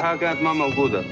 حاجات ما موجودة.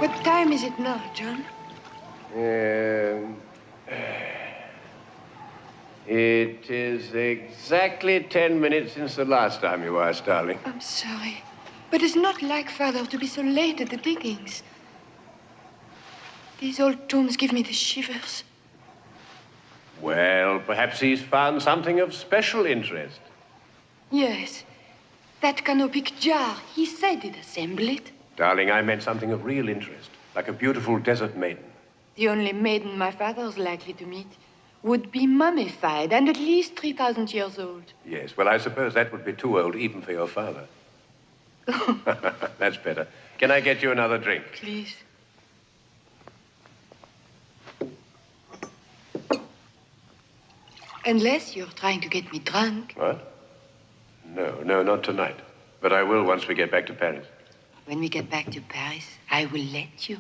What time is it now, John? It is exactly 10 minutes since the last time you asked, darling. I'm sorry, but it's not like Father to be so late at the diggings. These old tombs give me the shivers. Well, perhaps he's found something of special interest. Yes, that canopic jar. He said he'd assemble it. Darling, I meant something of real interest, like a beautiful desert maiden. The only maiden my father's likely to meet would be mummified and at least 3,000 years old. Yes, well, I suppose that would be too old even for your father. That's better. Can I get you another drink? Please. Unless you're trying to get me drunk. What? No, not tonight. But I will once we get back to Paris. When we get back to Paris, I will let you.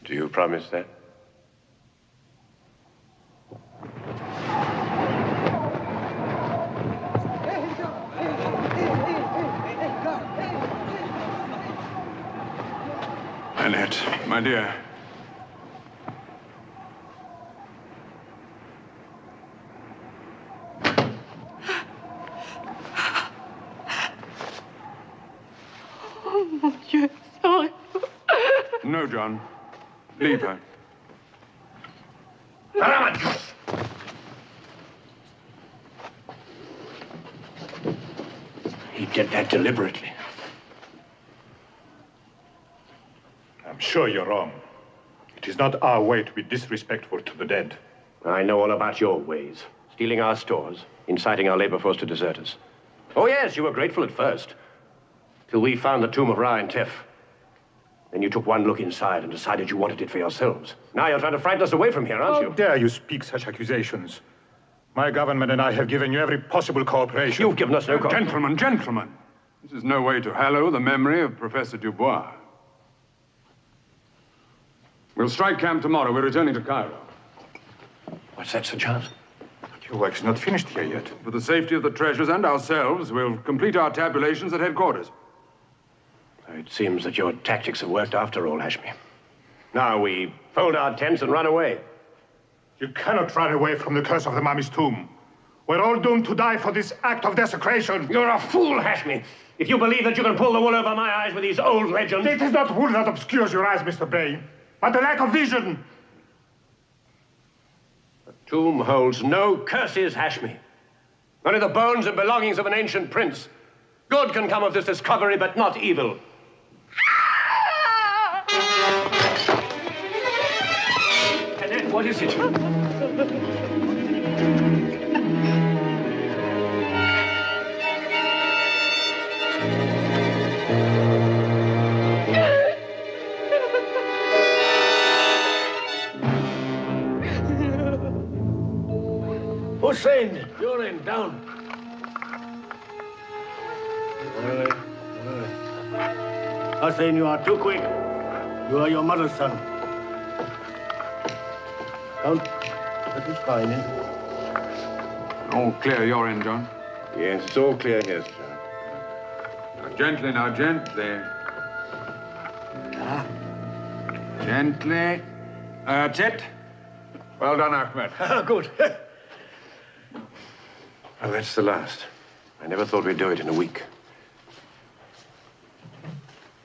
Do you promise that? Annette, my dear. Oh, mon Dieu, sorry. No, John. Leave her. He did that deliberately. I'm sure you're wrong. It is not our way to be disrespectful to the dead. I know all about your ways. Stealing our stores, inciting our labor force to desert us. Oh, yes, you were grateful at first. Till we found the tomb of Ra-Antef. Then you took one look inside and decided you wanted it for yourselves. Now you're trying to frighten us away from here, aren't you? How dare you speak such accusations? My government and I have given you every possible cooperation. You've given us no cooperation. Gentlemen. This is no way to hallow the memory of Professor Dubois. We'll strike camp tomorrow. We're returning to Cairo. What's that, Sir Giles? But your work's not finished here yet. For the safety of the treasures and ourselves, we'll complete our tabulations at headquarters. It seems that your tactics have worked after all, Hashmi. Now we fold our tents and run away. You cannot run away from the curse of the mummy's tomb. We're all doomed to die for this act of desecration. You're a fool, Hashmi. If you believe that you can pull the wool over my eyes with these old legends... It is not wool that obscures your eyes, Mr. Bray, but the lack of vision. The tomb holds no curses, Hashmi. Only the bones and belongings of an ancient prince. Good can come of this discovery, but not evil. Annette, what is it? Hussein, you're in, down. Hussein, you are too quick. You are your mother's son. Count. That is fine, eh? All clear your end, John? Yes, it's all clear here, sir. Now, gently, now, gently. Gently. That's it. Well done, Ahmed. Good. Well, that's the last. I never thought we'd do it in a week.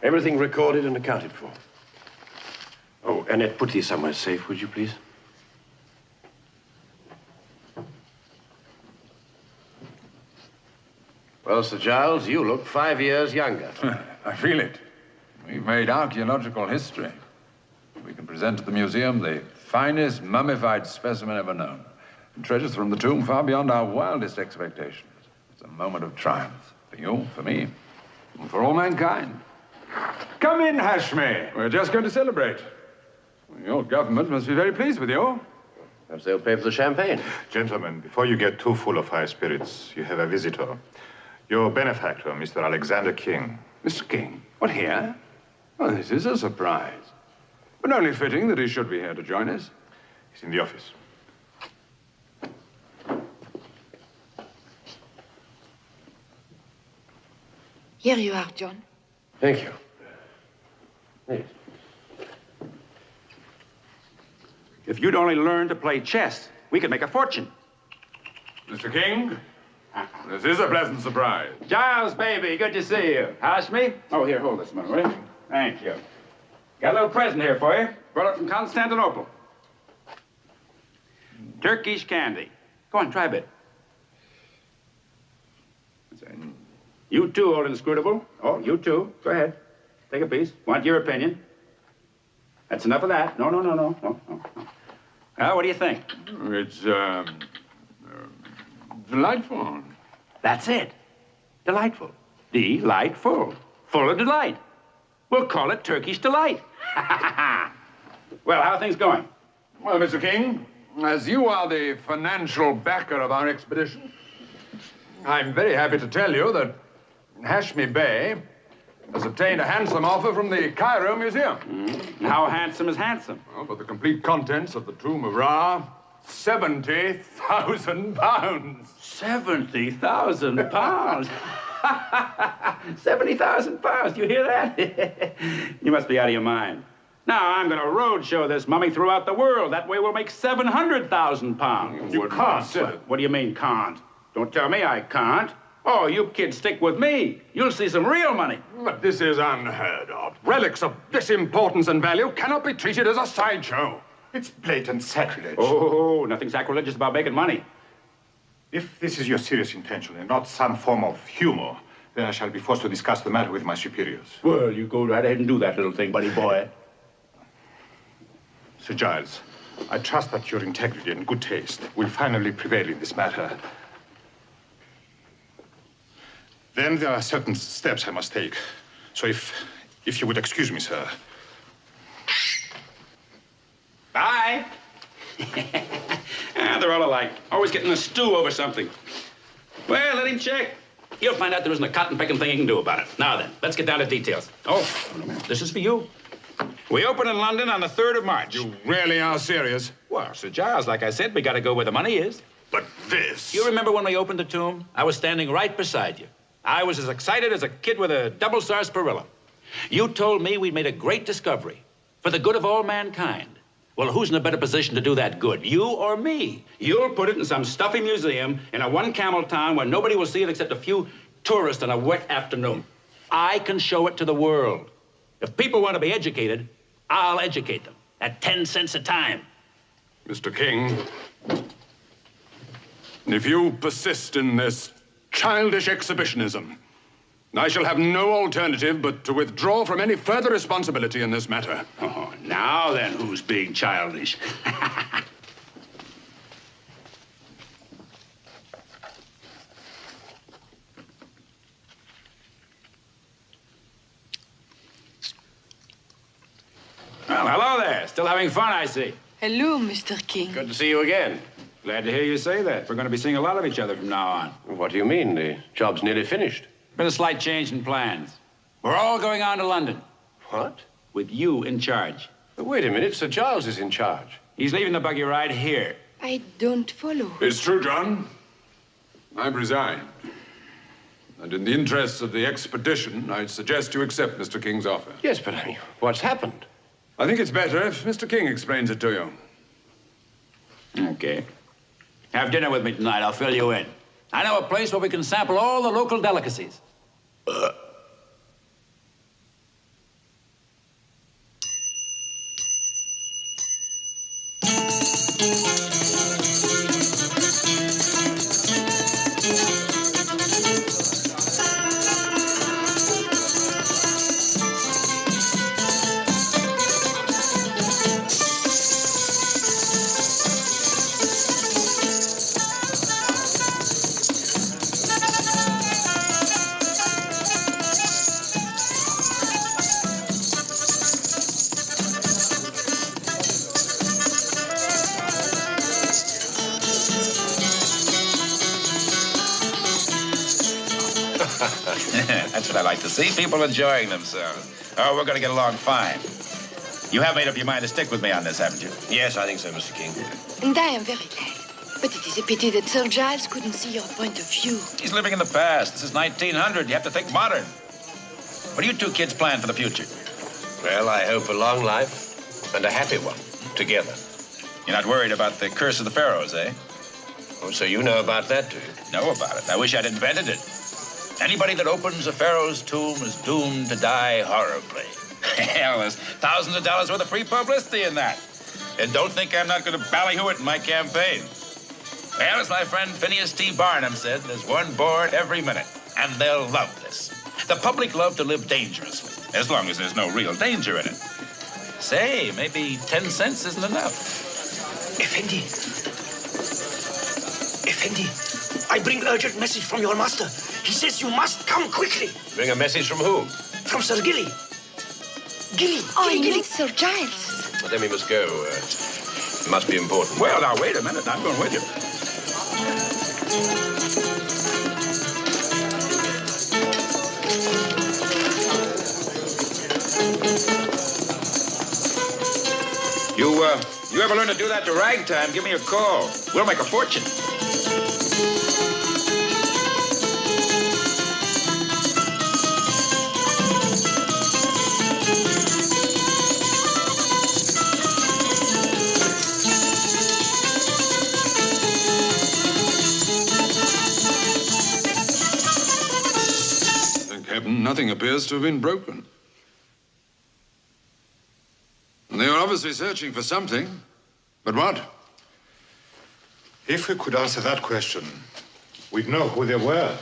Everything recorded and accounted for. Oh, Annette, put these somewhere safe, would you, please? Well, Sir Giles, you look 5 years younger. I feel it. We've made archaeological history. We can present to the museum the finest mummified specimen ever known. And treasures from the tomb far beyond our wildest expectations. It's a moment of triumph. For you, for me, and for all mankind. Come in, Hashmi. We're just going to celebrate. Your government must be very pleased with you. Perhaps they'll pay for the champagne. Gentlemen, before you get too full of high spirits, you have a visitor. Your benefactor, Mr. Alexander King. Mr. King? What, here? Well, this is a surprise. But only fitting that he should be here to join us. He's in the office. Here you are, John. Thank you. Yes. If you'd only learn to play chess, we could make a fortune. Mr. King, this is a pleasant surprise. Giles, baby, good to see you. Hashmi? Oh, here, hold this a minute, will you? Thank you. Got a little present here for you. Brought it from Constantinople. Turkish candy. Go on, try a bit. You too, old inscrutable. Oh, you too. Go ahead. Take a piece. Want your opinion. That's enough of that. No. Well, what do you think? It's, delightful. That's it. Delightful. Delightful. Full of delight. We'll call it Turkish delight. Well, how are things going? Well, Mr. King, as you are the financial backer of our expedition, I'm very happy to tell you that Hashmi Bey has obtained a handsome offer from the Cairo Museum. How handsome is handsome? Well, for the complete contents of the tomb of Ra, £70,000. 70,000 pounds. 70,000 pounds. You hear that? You must be out of your mind. Now, I'm going to roadshow this mummy throughout the world. That way we'll make 700,000 pounds. You can't. What do you mean, can't? Don't tell me I can't. Oh, you kids stick with me. You'll see some real money. But this is unheard of. Relics of this importance and value cannot be treated as a sideshow. It's blatant sacrilege. Oh, nothing sacrilegious about making money. If this is your serious intention and not some form of humor, then I shall be forced to discuss the matter with my superiors. Well, you go right ahead and do that little thing, buddy boy. Sir Giles, I trust that your integrity and good taste will finally prevail in this matter. Then there are certain steps I must take. So if you would excuse me, sir. Bye. They're all alike. Always getting a stew over something. Well, let him check. He'll find out there isn't a cotton-picking thing he can do about it. Now then, let's get down to details. Oh, this is for you. We open in London on the 3rd of March. You really are serious? Well, Sir Giles, like I said, we got to go where the money is. But this... You remember when we opened the tomb? I was standing right beside you. I was as excited as a kid with a double sarsaparilla. You told me we'd made a great discovery for the good of all mankind. Well, who's in a better position to do that good, you or me? You'll put it in some stuffy museum in a one-camel town where nobody will see it except a few tourists on a wet afternoon. I can show it to the world. If people want to be educated, I'll educate them at 10 cents a time. Mr. King, if you persist in this childish exhibitionism, I shall have no alternative but to withdraw from any further responsibility in this matter. Oh, now then, who's being childish? Well, hello there. Still having fun, I see. Hello, Mr. King. Good to see you again. Glad to hear you say that. We're going to be seeing a lot of each other from now on. What do you mean? The job's nearly finished. Been a slight change in plans. We're all going on to London. What? With you in charge. Wait a minute. Sir Giles is in charge. He's leaving the buggy ride here. I don't follow. It's true, John. I've resigned. And in the interests of the expedition, I'd suggest you accept Mr. King's offer. Yes, but I mean, what's happened? I think it's better if Mr. King explains it to you. Okay. Have dinner with me tonight. I'll fill you in. I know a place where we can sample all the local delicacies. That's what I like to see, people enjoying themselves. Oh, we're going to get along fine. You have made up your mind to stick with me on this, haven't you? Yes, I think so, Mr. King. And I am very glad. But it is a pity that Sir Giles couldn't see your point of view. He's living in the past. This is 1900. You have to think modern. What do you two kids plan for the future? Well, I hope a long life and a happy one together. You're not worried about the curse of the pharaohs, eh? Oh, so you know about that, do you? Know about it. I wish I'd invented it. Anybody that opens a pharaoh's tomb is doomed to die horribly. Hell, there's thousands of dollars worth of free publicity in that. And don't think I'm not going to ballyhoo it in my campaign. Well, as my friend Phineas T. Barnum said, there's one born every minute, and they'll love this. The public love to live dangerously, as long as there's no real danger in it. Say, maybe 10 cents isn't enough. Effendi, I bring urgent message from your master. He says you must come quickly. Bring a message from whom? From Sir Gilly. Gilly. Sir Giles. Well, then we must go. It must be important. Well, now, wait a minute. I'm going with you. You ever learn to do that to ragtime, give me a call. We'll make a fortune. Thank heaven, nothing appears to have been broken. They were obviously searching for something. But what? If we could answer that question, we'd know who they were.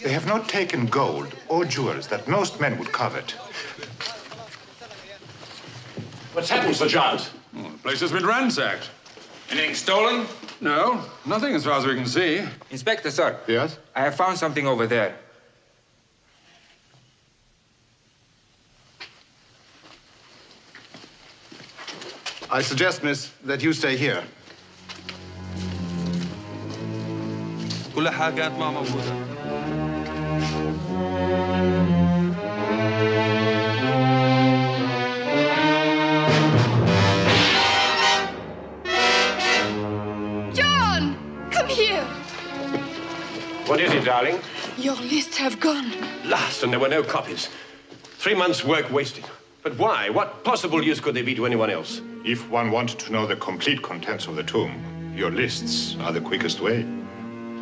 They have not taken gold or jewels that most men would covet. What's happened, Sir Giles? Oh, the place has been ransacked. Anything stolen? No, nothing as far as we can see. Inspector, sir. Yes? I have found something over there. I suggest, miss, that you stay here. كل حاجات ما موجودة. John, come here. What is it, darling? Your lists have gone. Last, and there were no copies. 3 months' work wasted. But why? What possible use could they be to anyone else? If one wanted to know the complete contents of the tomb, your lists are the quickest way.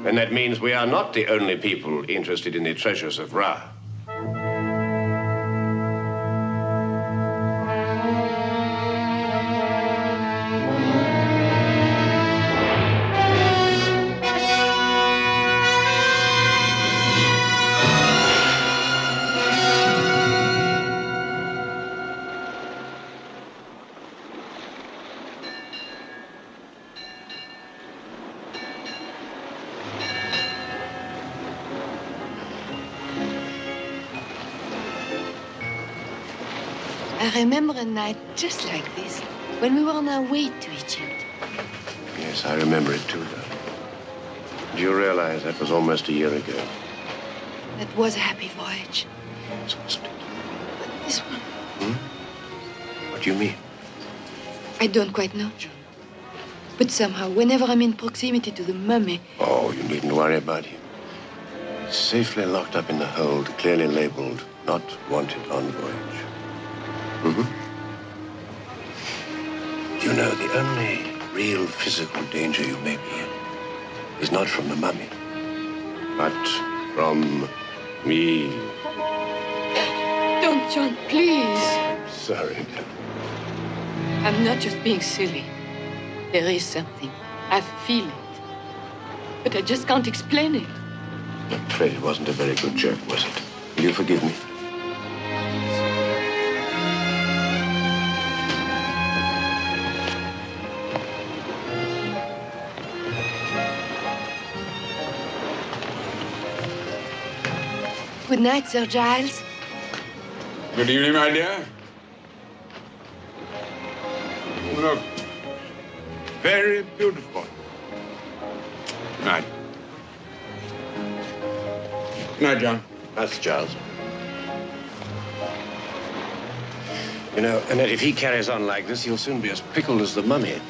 And that means we are not the only people interested in the treasures of Ra. I remember a night just like this, when we were on our way to Egypt. Yes, I remember it too, darling. Do you realize that was almost a year ago? That was a happy voyage. Yes, wasn't it? But this one, What do you mean? I don't quite know, John. But somehow, whenever I'm in proximity to the mummy, Oh, you needn't worry about him. He's safely locked up in the hold, clearly labeled, not wanted on voyage. Mm-hmm. You know, the only real physical danger you may be in is not from the mummy, but from me. Don't, John, please. I'm sorry. I'm not just being silly. There is something. I feel it. But I just can't explain it. I'm afraid it wasn't a very good joke, was it? Will you forgive me? Good night, Sir Giles. Good evening, my dear. You look very beautiful. Good night. Good night, John. That's Giles. You know, Annette, if he carries on like this, he'll soon be as pickled as the mummy.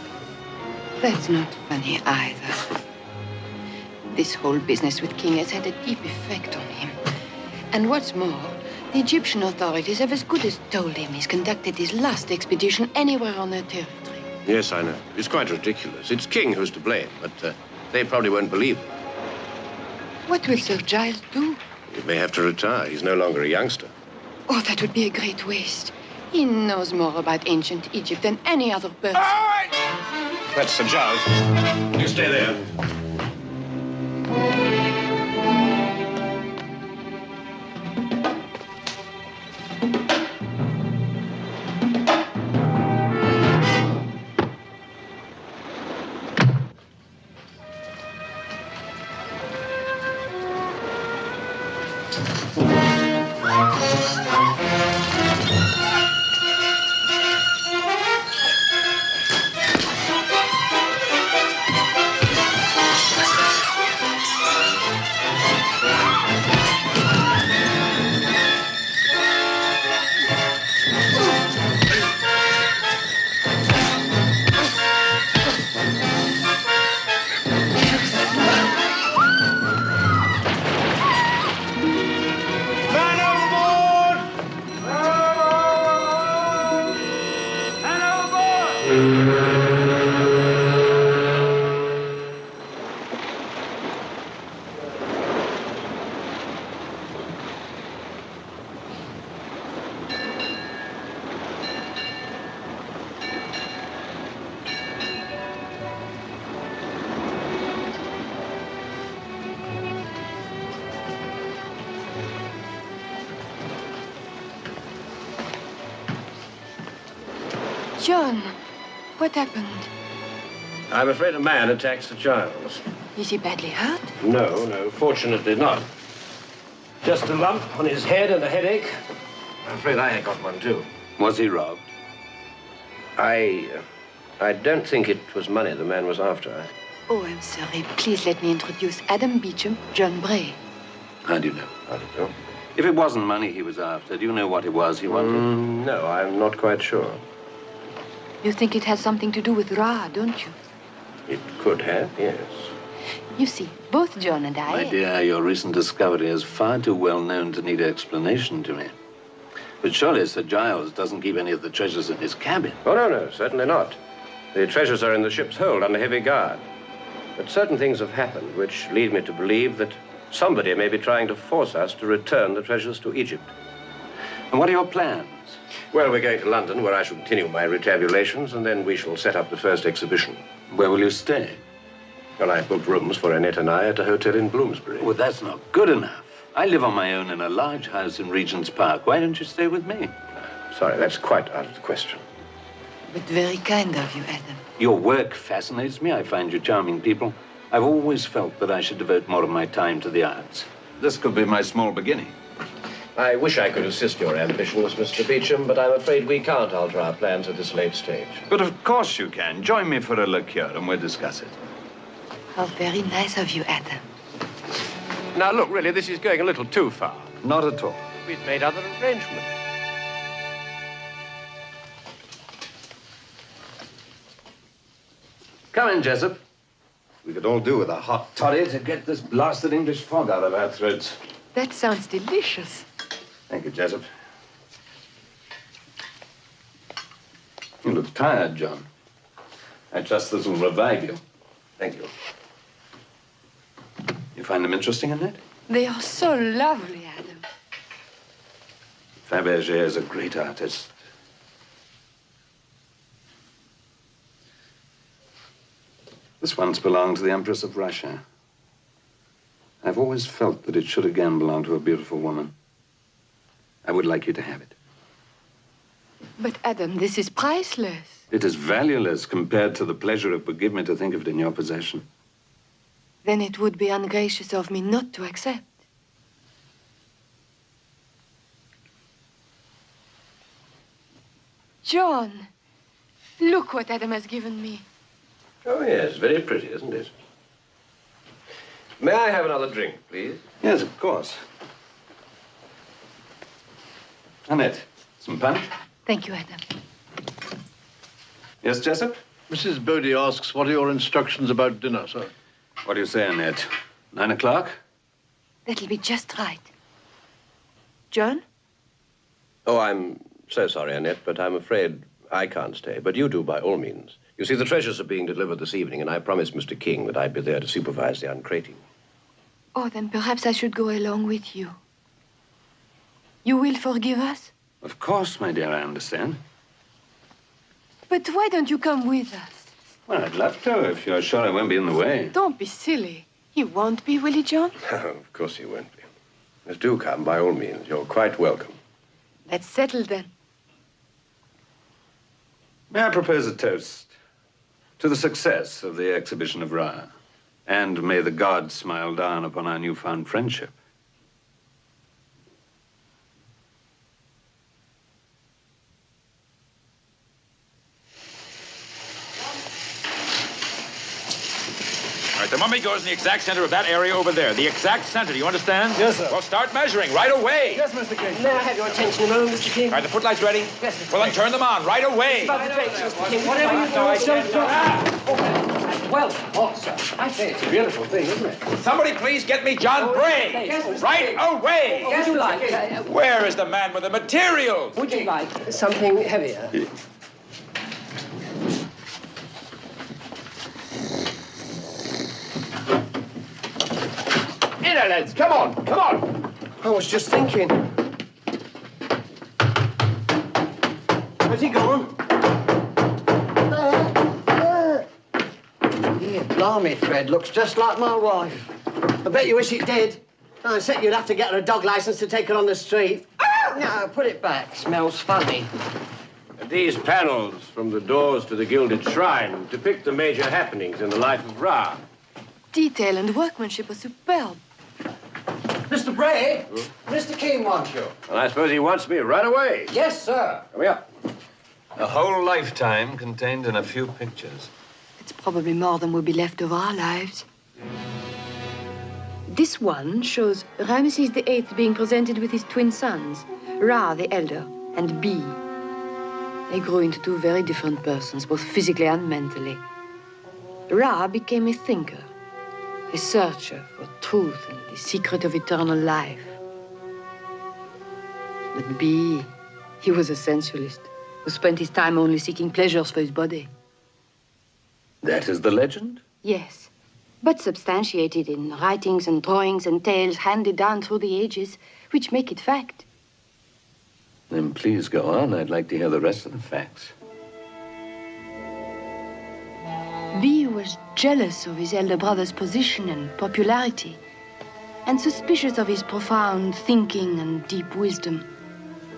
That's not funny either. This whole business with King has had a deep effect on him. And what's more, the Egyptian authorities have as good as told him he's conducted his last expedition anywhere on their territory. Yes, I know. It's quite ridiculous. It's King who's to blame, but they probably won't believe it. What will Sir Giles do? He may have to retire. He's no longer a youngster. Oh, that would be a great waste. He knows more about ancient Egypt than any other person. That's Sir Giles. You stay there. John, what happened? I'm afraid a man attacked Sir Giles. Is he badly hurt? No, fortunately not. Just a lump on his head and a headache. I'm afraid I got one, too. Was he robbed? I don't think it was money the man was after. Oh, I'm sorry. Please let me introduce Adam Beauchamp, John Bray. How do you know? I don't know. If it wasn't money he was after, do you know what it was he wanted? No, I'm not quite sure. You think it has something to do with Ra, don't you? It could have, yes. You see, both John and I... My dear, your recent discovery is far too well known to need explanation to me. But surely Sir Giles doesn't keep any of the treasures in his cabin. Oh, no, certainly not. The treasures are in the ship's hold under heavy guard. But certain things have happened which lead me to believe that somebody may be trying to force us to return the treasures to Egypt. And what are your plans? Well, we're going to London, where I shall continue my retabulations, and then we shall set up the first exhibition. Where will you stay? Well, I've booked rooms for Annette and I at a hotel in Bloomsbury. Well, that's not good enough. I live on my own in a large house in Regent's Park. Why don't you stay with me? Sorry, that's quite out of the question. But very kind of you, Adam. Your work fascinates me. I find you charming people. I've always felt that I should devote more of my time to the arts. This could be my small beginning. I wish I could assist your ambitions, Mr. Beauchamp, but I'm afraid we can't alter our plans at this late stage. But of course you can. Join me for a liqueur and we'll discuss it. How very nice of you, Adam. Now, look, really, this is going a little too far. Not at all. We'd made other arrangements. Come in, Jessup. We could all do with a hot toddy to get this blasted English fog out of our throats. That sounds delicious. Thank you, Jessup. You look tired, John. I trust this will revive you. Thank you. You find them interesting, Annette? They are so lovely, Adam. Fabergé is a great artist. This once belonged to the Empress of Russia. I've always felt that it should again belong to a beautiful woman. I would like you to have it. But, Adam, this is priceless. It is valueless compared to the pleasure it would give me to think of it in your possession. Then it would be ungracious of me not to accept. John, look what Adam has given me. Oh, yes, very pretty, isn't it? May I have another drink, please? Yes, of course. Annette, some punch? Thank you, Adam. Yes, Jessup? Mrs. Bodie asks, what are your instructions about dinner, sir? What do you say, Annette? 9 o'clock? That'll be just right. John? Oh, I'm so sorry, Annette, but I'm afraid I can't stay. But you do, by all means. You see, the treasures are being delivered this evening, and I promised Mr. King that I'd be there to supervise the uncrating. Oh, then perhaps I should go along with you. You will forgive us? Of course, my dear, I understand. But why don't you come with us? Well, I'd love to, if you're sure I won't be in the way. Don't be silly. You won't be, will you, John? Of course you won't be. But do come, by all means. You're quite welcome. Let's settle then. May I propose a toast to the success of the exhibition of Ra, and may the gods smile down upon our newfound friendship. All right, the mummy goes in the exact center of that area over there. The exact center, do you understand? Yes, sir. Well, start measuring right away. Yes, Mr. King. May I have your attention a moment, Mr. King? All right, the footlights ready? Yes, Mr. Well, then turn them on right away. Above the drapes, Mr. King. Whatever you do, don't drop. Well, oh, sir, I say it's a beautiful thing, isn't it? Somebody please get me John Bray. Yes, Right away. Would you like... Where is the man with the materials? would you like something heavier? In there, lads. Come on, come on. I was just thinking. Where's he gone? Yeah, blimey, Fred. Looks just like my wife. I bet you wish it did. I said you'd have to get her a dog license to take her on the street. No, put it back. Smells funny. These panels from the doors to the gilded shrine depict the major happenings in the life of Ra. Detail and workmanship are superb. Mr. Bray, Mr. King wants you. And I suppose he wants me right away. Yes, sir. Come here. A whole lifetime contained in a few pictures. It's probably more than will be left of our lives. This one shows Ramesses VIII being presented with his twin sons, Ra, the elder, and B. They grew into two very different persons, both physically and mentally. Ra became a thinker, a searcher for truth and the secret of eternal life. But B, he was a sensualist who spent his time only seeking pleasures for his body. That is the legend? Yes, but substantiated in writings and drawings and tales handed down through the ages, which make it fact. Then please go on. I'd like to hear the rest of the facts. B was jealous of his elder brother's position and popularity, and suspicious of his profound thinking and deep wisdom.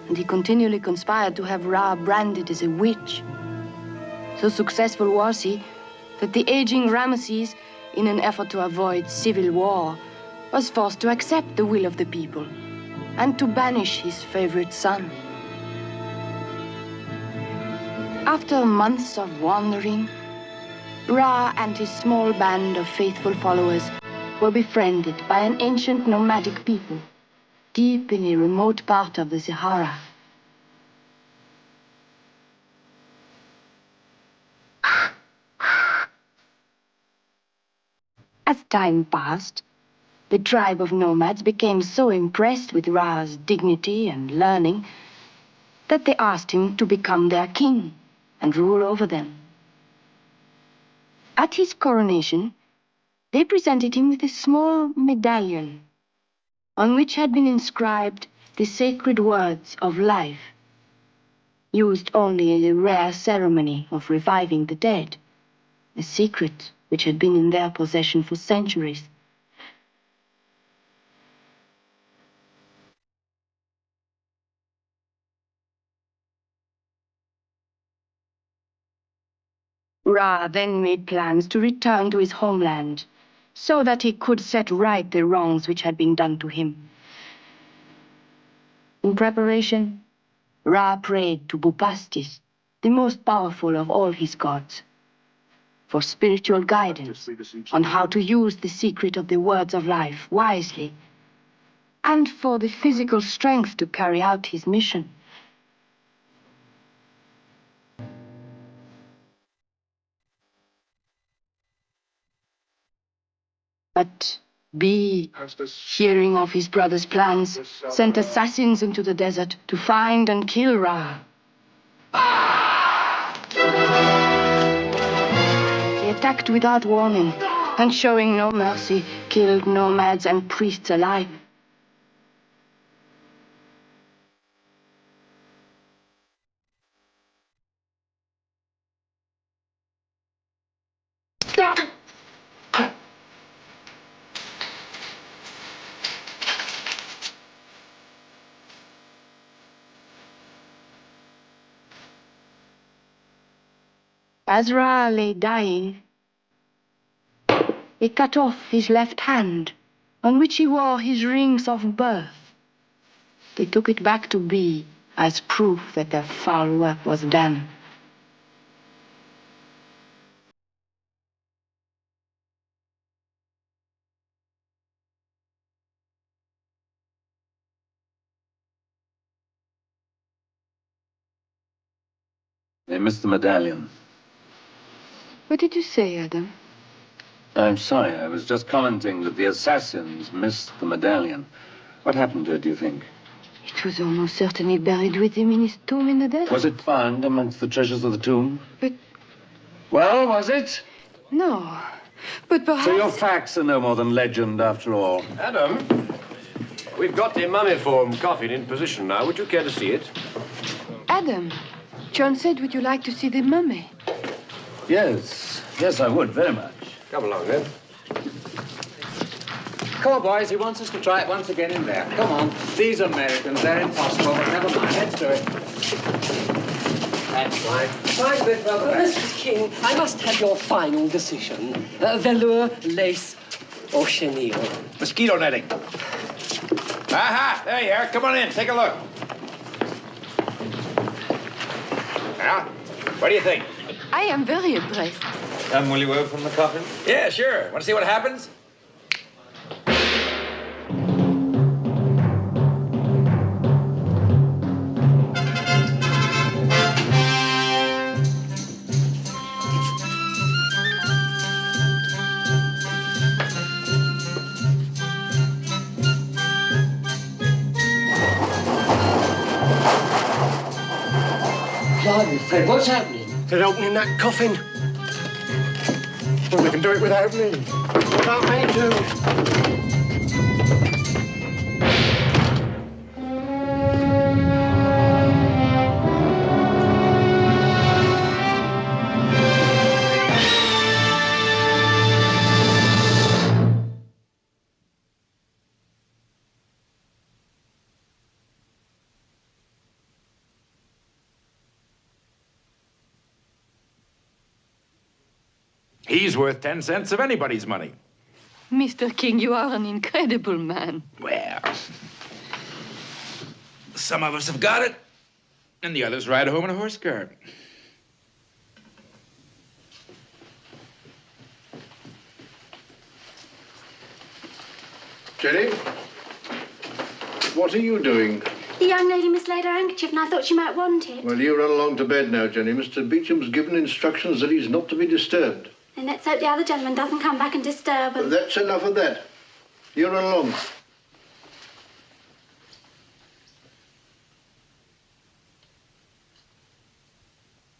And he continually conspired to have Ra branded as a witch. So successful was he that the aging Ramesses, in an effort to avoid civil war, was forced to accept the will of the people and to banish his favorite son. After months of wandering, Ra and his small band of faithful followers were befriended by an ancient nomadic people deep in a remote part of the Sahara. As time passed, the tribe of nomads became so impressed with Ra's dignity and learning that they asked him to become their king. and rule over them. At his coronation, they presented him with a small medallion on which had been inscribed the sacred words of life, used only in a rare ceremony of reviving the dead, a secret which had been in their possession for centuries. Ra then made plans to return to his homeland, so that he could set right the wrongs which had been done to him. In preparation, Ra prayed to Bubastis, the most powerful of all his gods, for spiritual guidance on how to use the secret of the words of life wisely, and for the physical strength to carry out his mission. But B, hearing of his brother's plans, sent assassins into the desert to find and kill Ra. They attacked without warning, and showing no mercy, killed nomads and priests alike. As Ra lay dying, they cut off his left hand, on which he wore his rings of birth. They took it back to B as proof that their foul work was done. They missed the medallion. What did you say, Adam? I'm sorry, I was just commenting that the assassins missed the medallion. What happened to it, do you think? It was almost certainly buried with him in his tomb in the desert. Was it found amongst the treasures of the tomb? But... Well, was it? No, but perhaps... So your facts are no more than legend after all. Adam, we've got the mummiform coffin in position now. Would you care to see it? Adam, John said, would you like to see the mummy? Yes, yes, I would, very much. Come along, then. Come on, boys, he wants us to try it once again in there. Come on. These Americans, they're impossible, but never mind, let's do it. That's right. Try a bit further back. Mr. King, I must have your final decision. Velour, lace, or chenille? Mosquito netting. Aha! There you are. Come on in. Take a look. Now, what do you think? I am very impressed. And will you open the coffin? Yeah, sure. Want to see what happens? Fred, what's happening? They're opening that coffin. Well, they can do it without me. Without me, too. He's worth 10 cents of anybody's money. Mr. King, you are an incredible man. Well, some of us have got it, and the others ride home in a horse cart. Jenny, what are you doing? The young lady mislaid her handkerchief, and I thought she might want it. Well, you run along to bed now, Jenny. Mr. Beauchamp's given instructions that he's not to be disturbed. And let's hope the other gentleman doesn't come back and disturb him. That's enough of that. You run along.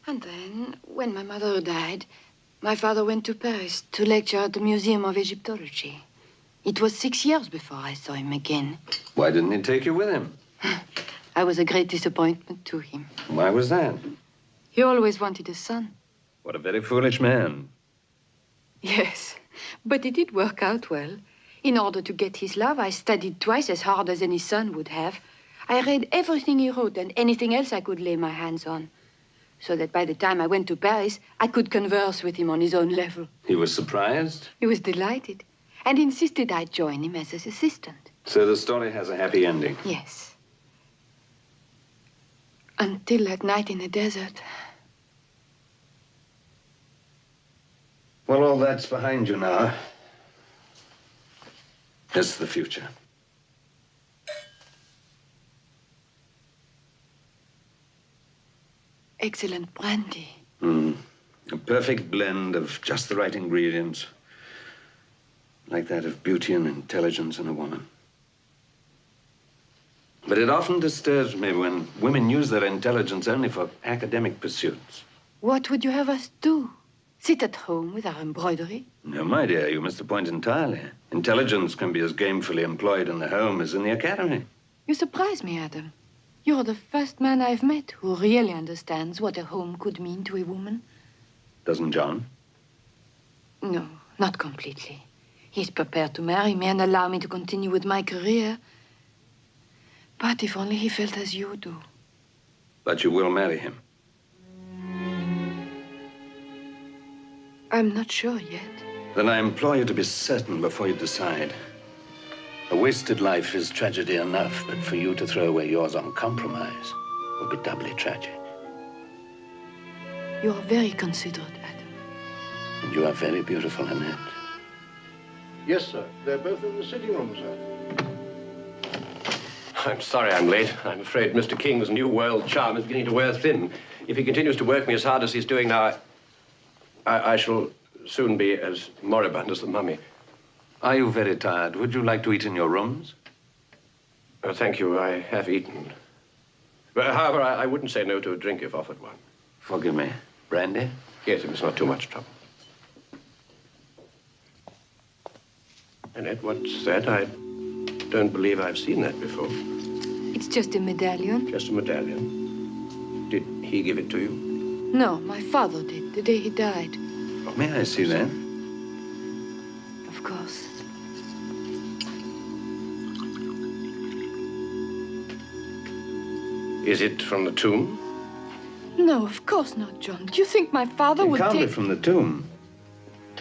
And then, when my mother died, my father went to Paris to lecture at the Museum of Egyptology. It was 6 years before I saw him again. Why didn't he take you with him? I was a great disappointment to him. Why was that? He always wanted a son. What a very foolish man. Yes, but it did work out well. In order to get his love, I studied twice as hard as any son would have. I read everything he wrote and anything else I could lay my hands on, so that by the time I went to Paris, I could converse with him on his own level. He was surprised? He was delighted and insisted I join him as his assistant. So the story has a happy ending? Yes. Until that night in the desert. Well, all that's behind you now. It's the future. Excellent brandy. A perfect blend of just the right ingredients. Like that of beauty and intelligence in a woman. But it often disturbs me when women use their intelligence only for academic pursuits. What would you have us do? Sit at home with our embroidery? No, my dear, you missed the point entirely. Intelligence can be as gamefully employed in the home as in the academy. You surprise me, Adam. You're the first man I've met who really understands what a home could mean to a woman. Doesn't John? No, not completely. He's prepared to marry me and allow me to continue with my career. But if only he felt as you do. But you will marry him. I'm not sure yet. Then I implore you to be certain before you decide. A wasted life is tragedy enough, but for you to throw away yours on compromise will be doubly tragic. You are very considerate, Adam. And you are very beautiful, Annette. Yes, sir. They're both in the sitting room, sir. I'm sorry I'm late. I'm afraid Mr. King's new world charm is beginning to wear thin. If he continues to work me as hard as he's doing now, I shall soon be as moribund as the mummy. Are you very tired? Would you like to eat in your rooms? Oh, thank you. I have eaten. But, however, I wouldn't say no to a drink if offered one. Forgive me. Brandy? Yes, if it's not too much trouble. Annette, what's that? I don't believe I've seen that before. It's just a medallion. Just a medallion. Did he give it to you? No, my father did, the day he died. May I see that? Of course. Is it from the tomb? No, of course not, John. Do you think my father would It can't take... be from the tomb.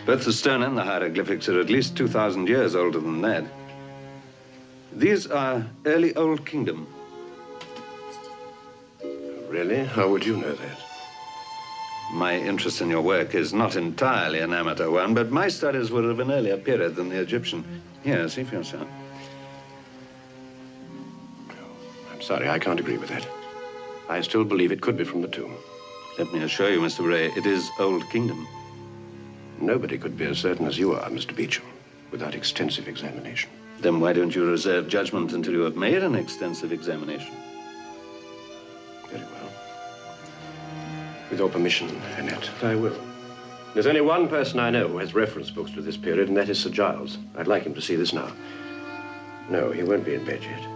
Both the stone and the hieroglyphics are at least 2,000 years older than that. These are early Old Kingdom. Really? How would you know that? My interest in your work is not entirely an amateur one, but my studies were of an earlier period than the Egyptian. Here, see for yourself. I'm sorry, I can't agree with that. I still believe it could be from the tomb. Let me assure you, Mr. Bray, it is Old Kingdom. Nobody could be as certain as you are, Mr. Beauchamp, without extensive examination. Then why don't you reserve judgment until you have made an extensive examination? Very well. With your permission, Annette, I will. There's only one person I know who has reference books to this period, and that is Sir Giles. I'd like him to see this now. No, he won't be in bed yet.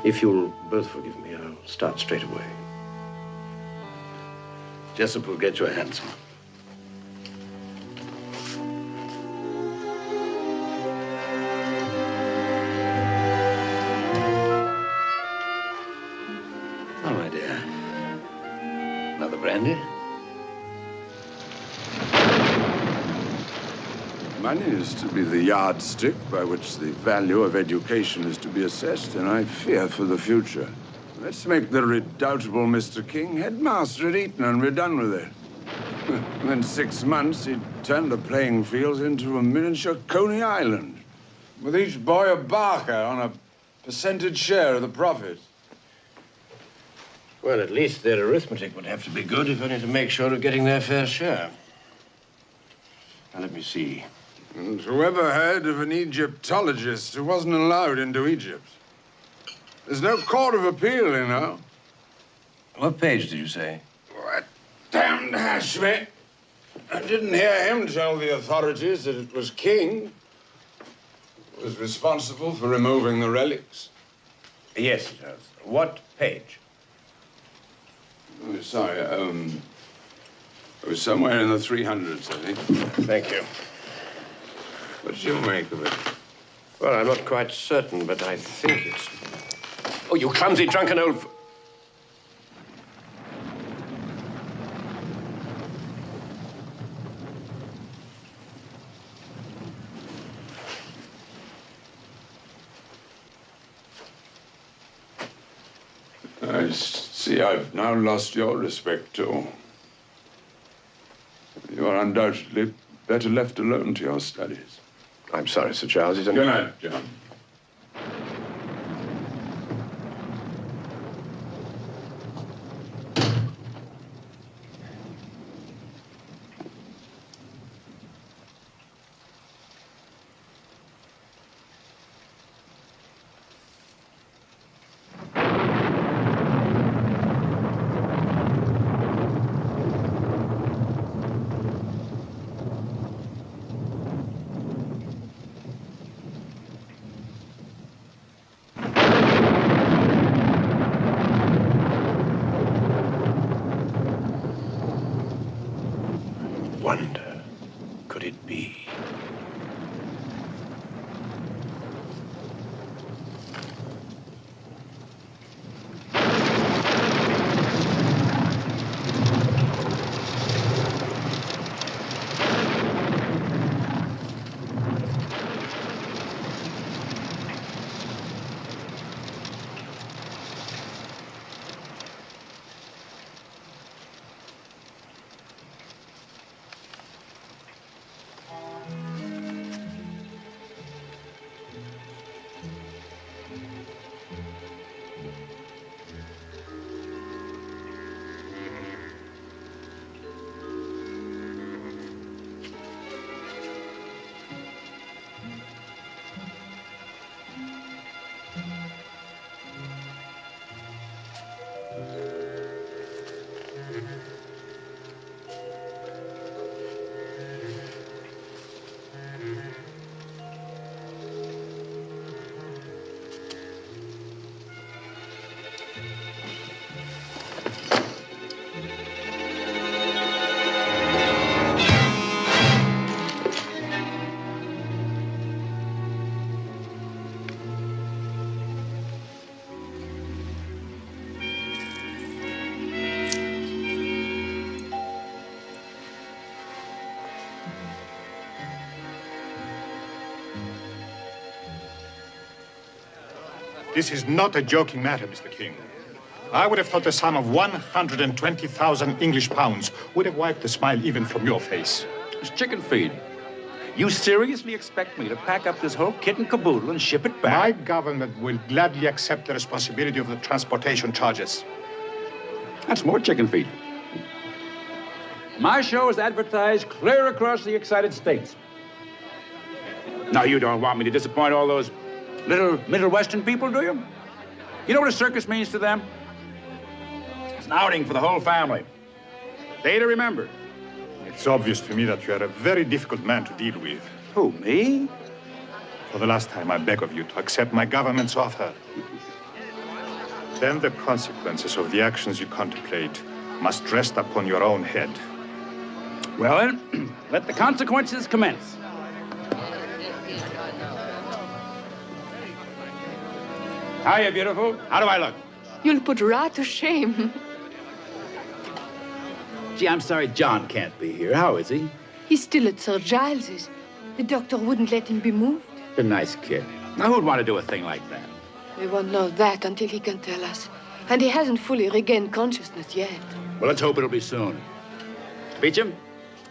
If you'll both forgive me, I'll start straight away. Jessup will get you a hansom. Oh, my dear. Another brandy? Money is to be the yardstick by which the value of education is to be assessed, and I fear for the future. Let's make the redoubtable Mr. King headmaster at Eton and we're done with it. In 6 months, he'd turn the playing fields into a miniature Coney Island, with each boy a barker on a percentage share of the profit. Well, at least their arithmetic would have to be good, if only to make sure of getting their fair share. Now, let me see. And whoever heard of an Egyptologist who wasn't allowed into Egypt? There's no court of appeal, you know. What page did you say? What? Damned Hashmi. I didn't hear him tell the authorities that it was King who was responsible for removing the relics. Yes, Charles. What page? Oh, sorry, it was somewhere in the 300s, I think. Thank you. What did you make of it? Well, I'm not quite certain, but I think it's... Oh, you clumsy, drunken old... I see I've now lost your respect, too. You are undoubtedly better left alone to your studies. I'm sorry, Sir Charles. Good night, John. Wonder, could it be? This is not a joking matter, Mr. King. I would have thought a sum of 120,000 English pounds would have wiped the smile even from your face. It's chicken feed. You seriously expect me to pack up this whole kit and caboodle and ship it back? My government will gladly accept the responsibility of the transportation charges. That's more chicken feed. My show is advertised clear across the excited states. Now, you don't want me to disappoint all those little Middle Western people, do you? You know what a circus means to them? It's an outing for the whole family. Day to remember. It's obvious to me that you are a very difficult man to deal with. Who, me? For the last time, I beg of you to accept my government's offer. Then the consequences of the actions you contemplate must rest upon your own head. Well, then, let the consequences commence. Hiya, beautiful. How do I look? You'll put Ra to shame. Gee, I'm sorry John can't be here. How is he? He's still at Sir Giles's. The doctor wouldn't let him be moved. A nice kid. Now, who'd want to do a thing like that? We won't know that until he can tell us. And he hasn't fully regained consciousness yet. Well, let's hope it'll be soon. Beauchamp?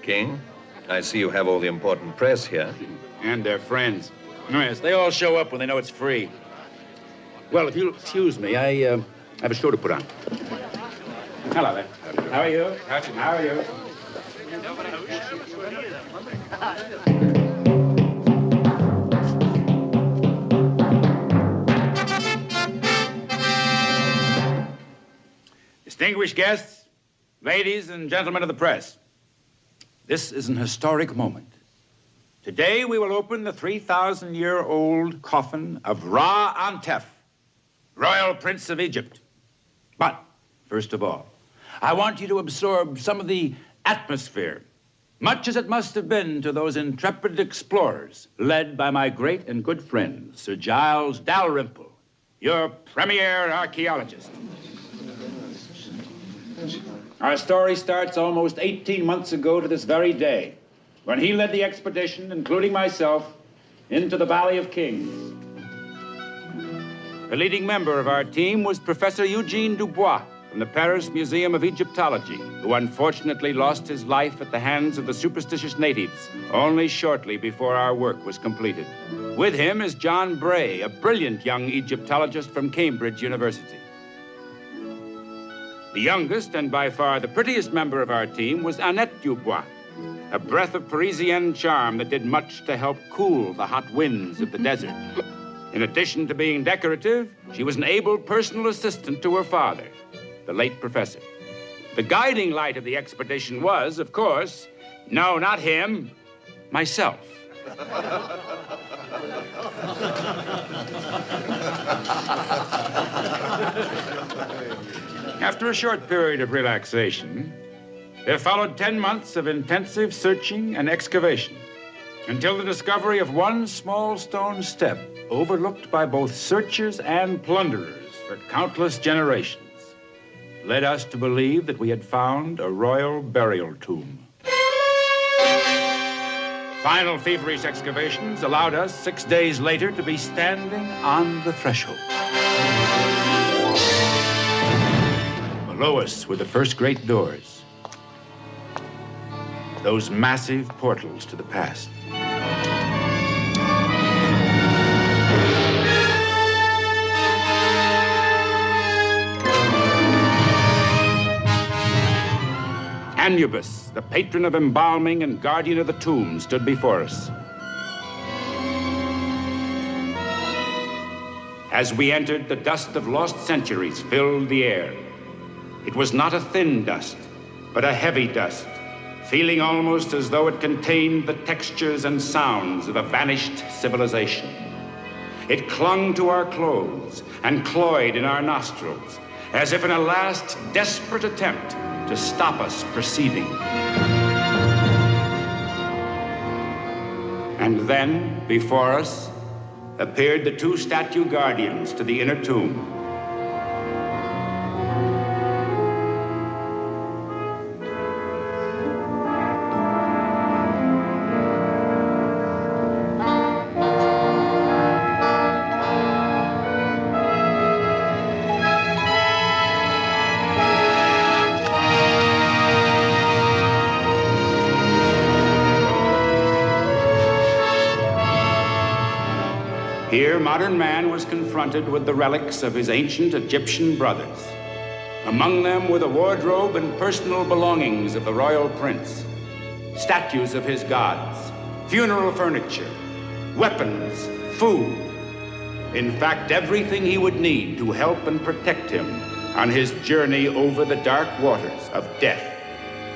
King, I see you have all the important press here. And their friends. Oh, yes, they all show up when they know it's free. Well, if you'll excuse me, I have a show to put on. Hello there. How are you? How are you? Distinguished guests, Ladies and gentlemen of the press, this is an historic moment. Today we will open the 3,000-year-old coffin of Ra-Antef, Royal Prince of Egypt. But, first of all, I want you to absorb some of the atmosphere, much as it must have been to those intrepid explorers led by my great and good friend, Sir Giles Dalrymple, your premier archaeologist. Our story starts almost 18 months ago to this very day, when he led the expedition, including myself, into the Valley of Kings. The leading member of our team was Professor Eugene Dubois from the Paris Museum of Egyptology, who unfortunately lost his life at the hands of the superstitious natives only shortly before our work was completed. With him is John Bray, a brilliant young Egyptologist from Cambridge University. The youngest and by far the prettiest member of our team was Annette Dubois, a breath of Parisienne charm that did much to help cool the hot winds of the desert. In addition to being decorative, she was an able personal assistant to her father, the late professor. The guiding light of the expedition was, of course, no, not him, myself. After a short period of relaxation, there followed 10 months of intensive searching and excavation until the discovery of one small stone step overlooked by both searchers and plunderers for countless generations led us to believe that we had found a royal burial tomb. Final feverish excavations allowed us 6 days later to be standing on the threshold. Below us were the first great doors, those massive portals to the past. Anubis, the patron of embalming and guardian of the tomb, stood before us. As we entered, the dust of lost centuries filled the air. It was not a thin dust, but a heavy dust, feeling almost as though it contained the textures and sounds of a vanished civilization. It clung to our clothes and cloyed in our nostrils, as if in a last desperate attempt to stop us proceeding. And then, before us, appeared the two statue guardians to the inner tomb. Here, modern man was confronted with the relics of his ancient Egyptian brothers. Among them were the wardrobe and personal belongings of the royal prince, statues of his gods, funeral furniture, weapons, food. In fact, everything he would need to help and protect him on his journey over the dark waters of death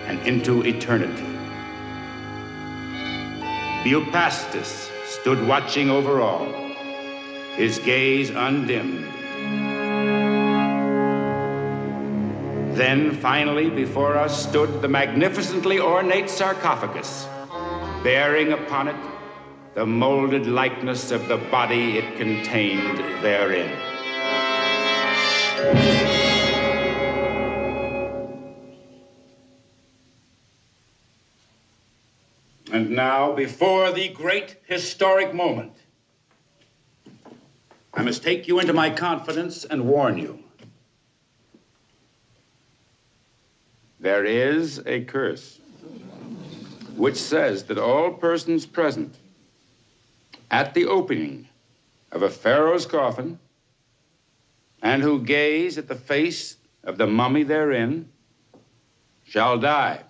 and into eternity. Bupastus stood watching over all, his gaze undimmed. Then, finally, before us stood the magnificently ornate sarcophagus, bearing upon it the molded likeness of the body it contained therein. And now, before the great historic moment, I must take you into my confidence and warn you. There is a curse which says that all persons present at the opening of a pharaoh's coffin and who gaze at the face of the mummy therein shall die,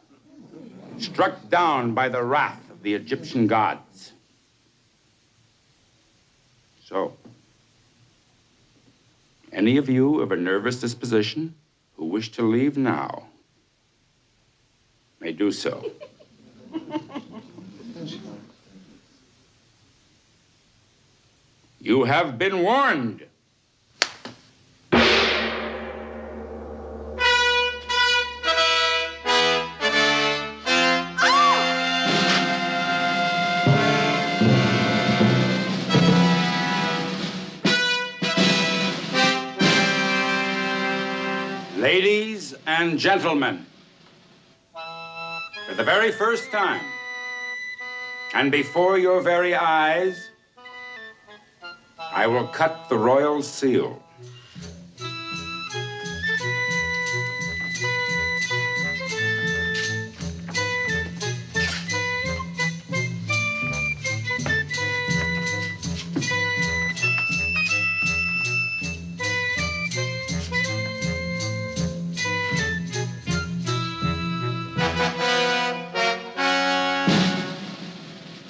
struck down by the wrath of the Egyptian gods. So, any of you of a nervous disposition who wish to leave now may do so. You have been warned. Ladies and gentlemen, for the very first time, and before your very eyes, I will cut the royal seal.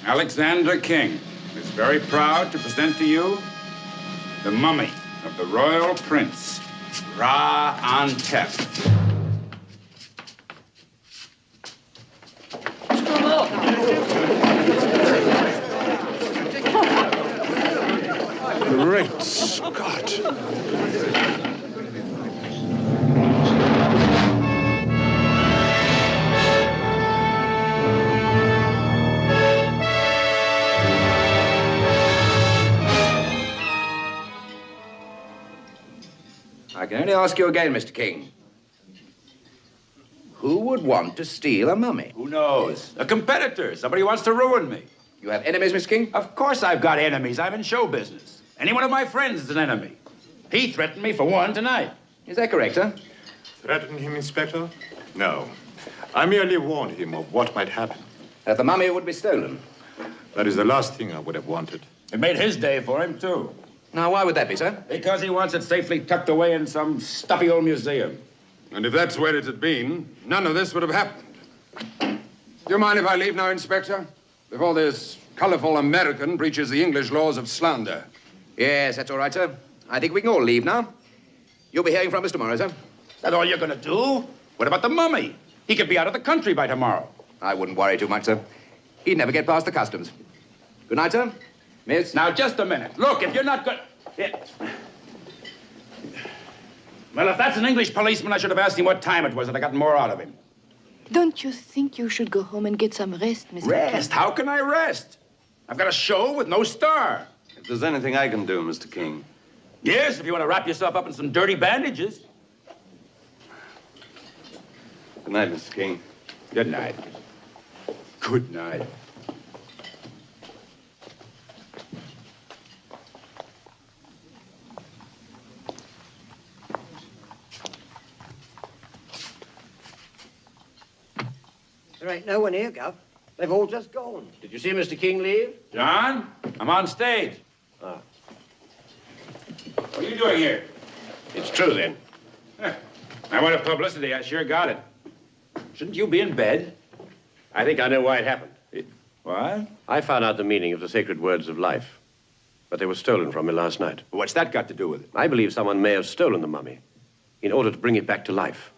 Alexander King is very proud to present to you the mummy of the royal prince, Ra-Antef. Great Scott. I can only ask you again, Mr. King. Who would want to steal a mummy? Who knows? A competitor. Somebody wants to ruin me. You have enemies, Mr. King? Of course I've got enemies. I'm in show business. Any one of my friends is an enemy. He threatened me for one tonight. Is that correct, sir? Threaten him, Inspector? No. I merely warned him of what might happen. That the mummy would be stolen? That is the last thing I would have wanted. It made his day for him, too. Now, why would that be, sir? Because he wants it safely tucked away in some stuffy old museum. And if that's where it had been, none of this would have happened. Do you mind if I leave now, Inspector? Before this colorful American breaches the English laws of slander. Yes, that's all right, sir. I think we can all leave now. You'll be hearing from us tomorrow, sir. Is that all you're going to do? What about the mummy? He could be out of the country by tomorrow. I wouldn't worry too much, sir. He'd never get past the customs. Good night, sir. Miss? Now, just a minute. Look, if you're not good... Well, if that's an English policeman, I should have asked him what time it was and I got more out of him. Don't you think you should go home and get some rest, Mr. Rest? How can I rest? I've got a show with no star. If there's anything I can do, Mr. King. Yes, if you want to wrap yourself up in some dirty bandages. Good night, Mr. King. Good night. Good night. There ain't no one here, Gov. They've all just gone. Did you see Mr. King leave? John, I'm on stage. Ah. What are you doing here? It's true, then. I wanted publicity. I sure got it. Shouldn't you be in bed? I think I know why it happened. What? I found out the meaning of the sacred words of life, but they were stolen from me last night. What's that got to do with it? I believe someone may have stolen the mummy in order to bring it back to life.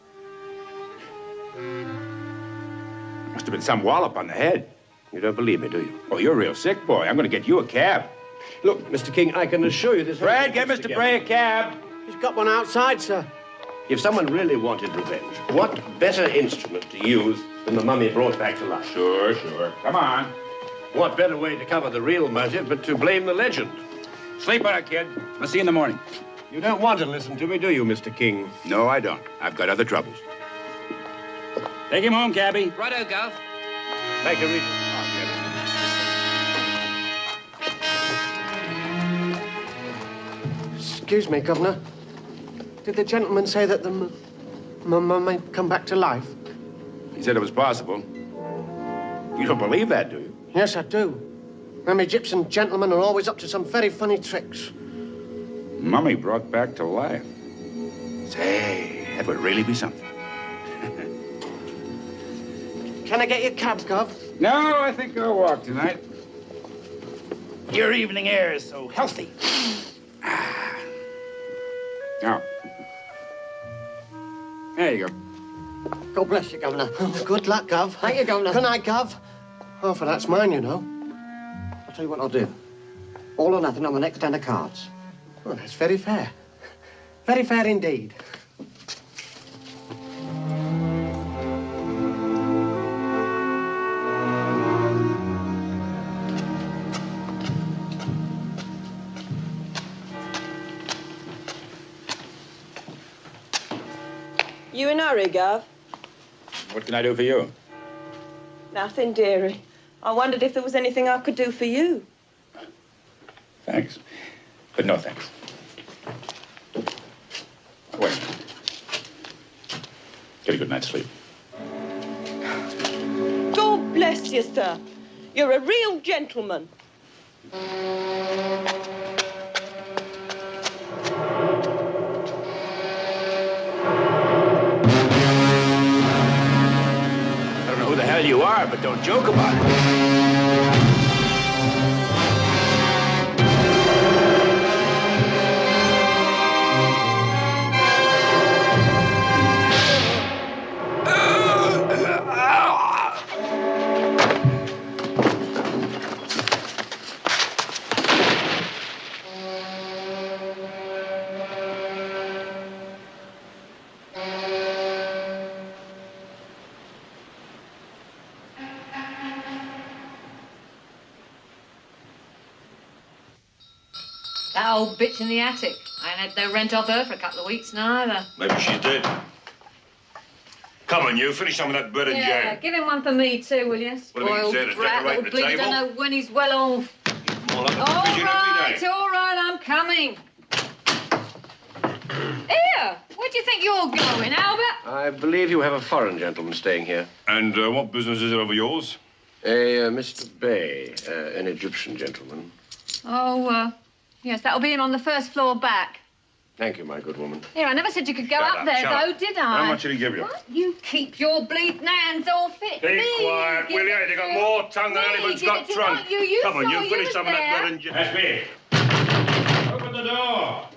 Must have been some wallop on the head. You don't believe me, do you? Oh, you're real sick, boy. I'm going to get you a cab. Look, Mr. King, I can assure you this... Fred, get Mr. Bray a cab. He's got one outside, sir. If someone really wanted revenge, what better instrument to use than the mummy brought back to life? Sure, sure. Come on. What better way to cover the real motive but to blame the legend? Sleep on it, kid. I'll see you in the morning. You don't want to listen to me, do you, Mr. King? No, I don't. I've got other troubles. Take him home, cabby. Righto, Gov. Thank you, Regent. Excuse me, Governor. Did the gentleman say that the mum may come back to life? He said it was possible. You don't believe that, do you? Yes, I do. Them Egyptian gentlemen are always up to some very funny tricks. Mummy brought back to life. Say, that would really be something. Can I get your cab, Gov? No, I think I'll walk tonight. Your evening air is so healthy. Now, there you go. God bless you, Governor. Oh, good luck, Gov. Thank you, Governor. Good night, Gov. Half of that's mine, you know. I'll tell you what I'll do. All or nothing on the next 10 of cards. Well, that's very fair. Very fair indeed. You in a hurry, Gov? What can I do for you? Nothing, dearie. I wondered if there was anything I could do for you. Thanks. But no thanks. Wait a minute. Get a good night's sleep. God bless you, sir. You're a real gentleman. Who the hell you are, but don't joke about it. That old bitch in the attic. I ain't had no rent off her for a couple of weeks neither. Maybe she's dead. Come on, you. Finish some of that bread and Yeah, jam. give him one for me too, will you? What have you Spoiled said, to brat, decorate little the bleed, table? don't know when he's well off. More like a All pigeon every day. right, I'm coming. Here, where do you think you're going, Albert? I believe you have a foreign gentleman staying here. And what business is it of yours? Mr. Bray, an Egyptian gentleman. Oh, yes, that'll be him on the first floor back. Thank you, my good woman. Here, I never said you could go Shut up up, there, shut though, up. did I? How much did he give you? What? You keep your bleeding hands off it. Be quiet, will you? You've got more tongue than anybody's got trunk. Come on, you finish some of that bread and jam. That's me. Open the door.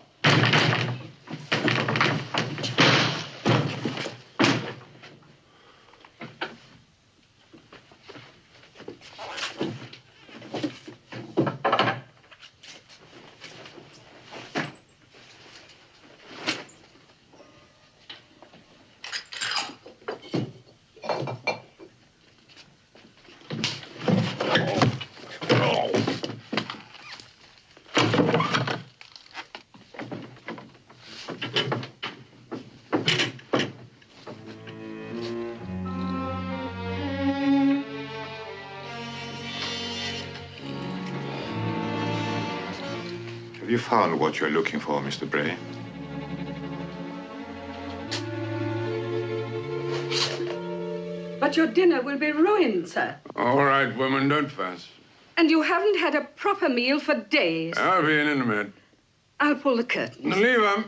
Have you found what you're looking for, Mr. Bray? But your dinner will be ruined, sir. All right, woman, don't fuss. And you haven't had a proper meal for days. I'll be in a minute. I'll pull the curtains. Leave 'em.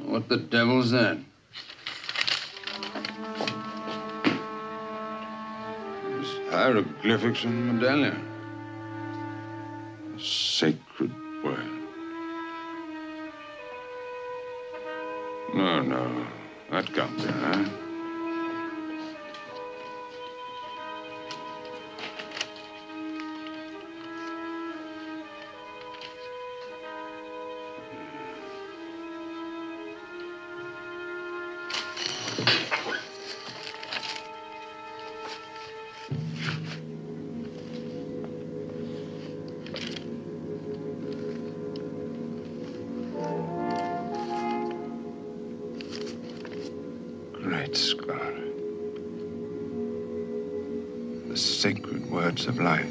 What the devil's that? There's hieroglyphics in the medallion. A sacred word. No. That can't be right. Great Scott. The sacred words of life.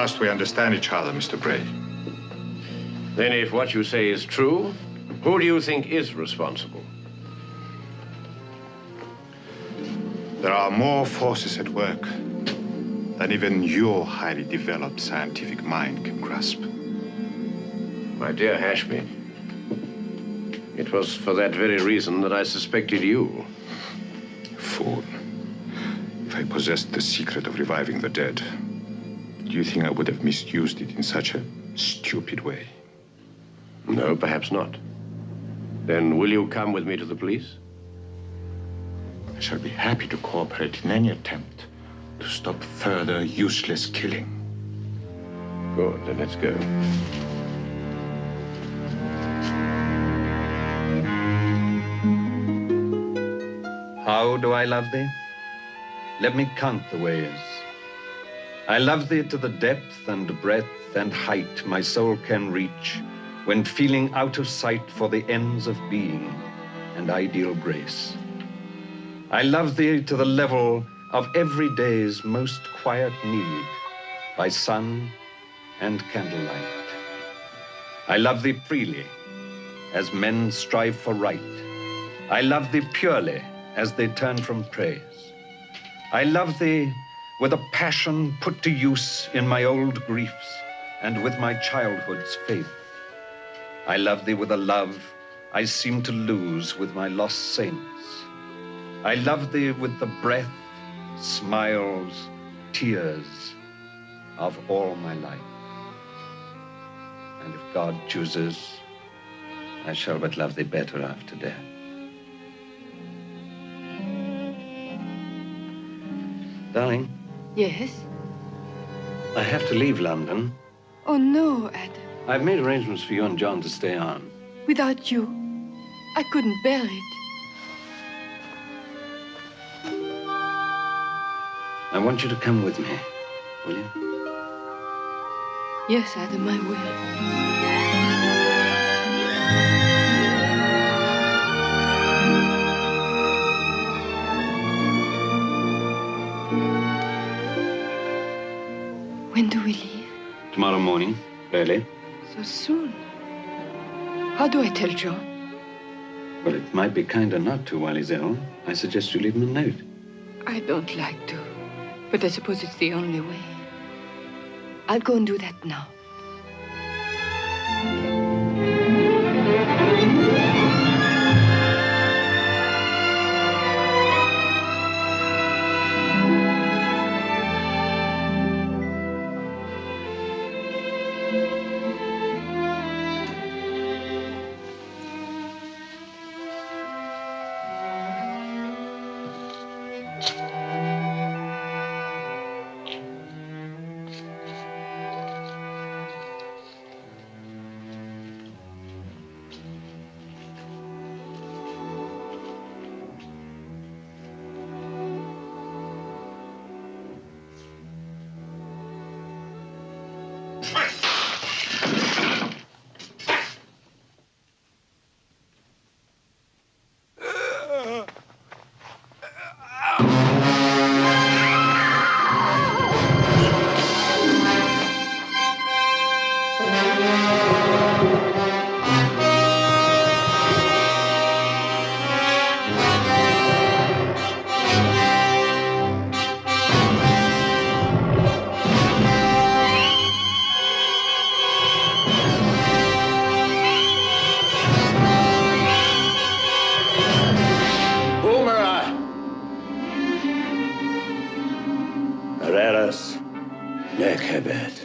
trust we understand each other, Mr. Bray. Then if what you say is true, who do you think is responsible? There are more forces at work than even your highly developed scientific mind can grasp. My dear Ashby, it was for that very reason that I suspected you. Fool. If I possessed the secret of reviving the dead, do you think I would have misused it in such a stupid way? No, perhaps not. Then will you come with me to the police? I shall be happy to cooperate in any attempt to stop further useless killing. Good, then let's go. How do I love thee? Let me count the ways. I love thee to the depth and breadth and height my soul can reach, when feeling out of sight for the ends of being and ideal grace. I love thee to the level of every day's most quiet need, by sun and candlelight. I love thee freely, as men strive for right. I love thee purely, as they turn from praise. I love thee with a passion put to use in my old griefs and with my childhood's faith. I love thee with a love I seem to lose with my lost saints. I love thee with the breath, smiles, tears of all my life. And if God chooses, I shall but love thee better after death. Darling? Yes? I have to leave London. Oh, no, Adam. I've made arrangements for you and John to stay on. Without you, I couldn't bear it. I want you to come with me, will you? Yes, Adam, I will. When do we leave? Tomorrow morning, early. So soon? How do I tell John? Well, it might be kinder not to while he's ill. I suggest you leave him a note. I don't like to, but I suppose it's the only way. I'll go and do that now. Carreras, Nekebet.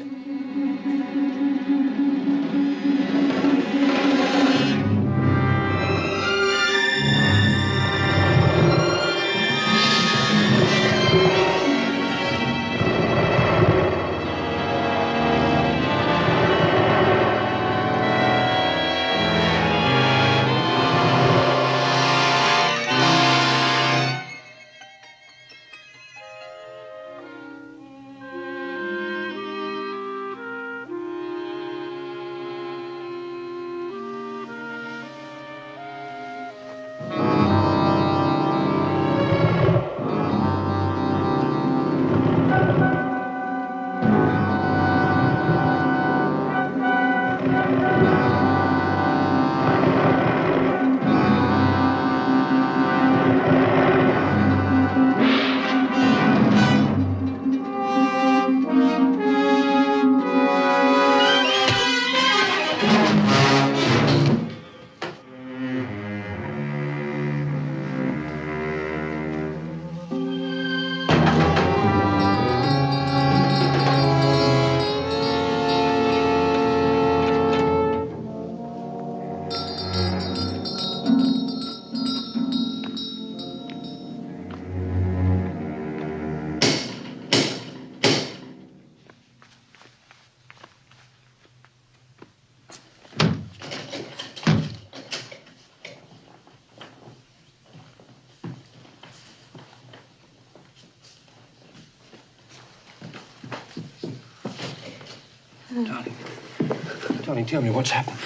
Darling, tell me what's happened.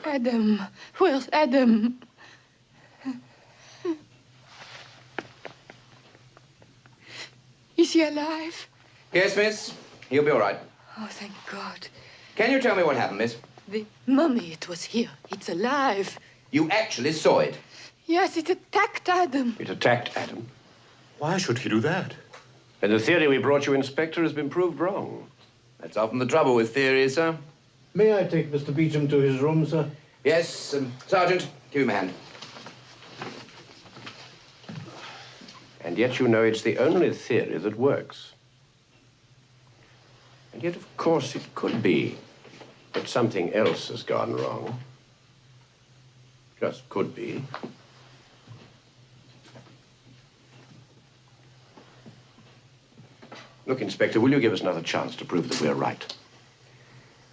Adam. Where's Adam? Is he alive? Yes, miss. He'll be all right. Oh, thank God. Can you tell me what happened, miss? The mummy, it was here. It's alive. You actually saw it? Yes, it attacked Adam. It attacked Adam. Why should he do that? And the theory we brought you, Inspector, has been proved wrong. That's often the trouble with theories, sir. May I take Mr. Beauchamp to his room, sir? Yes, Sergeant, give him a hand. And yet you know it's the only theory that works. And yet, of course, it could be that something else has gone wrong. Just could be. Look, Inspector, will you give us another chance to prove that we're right?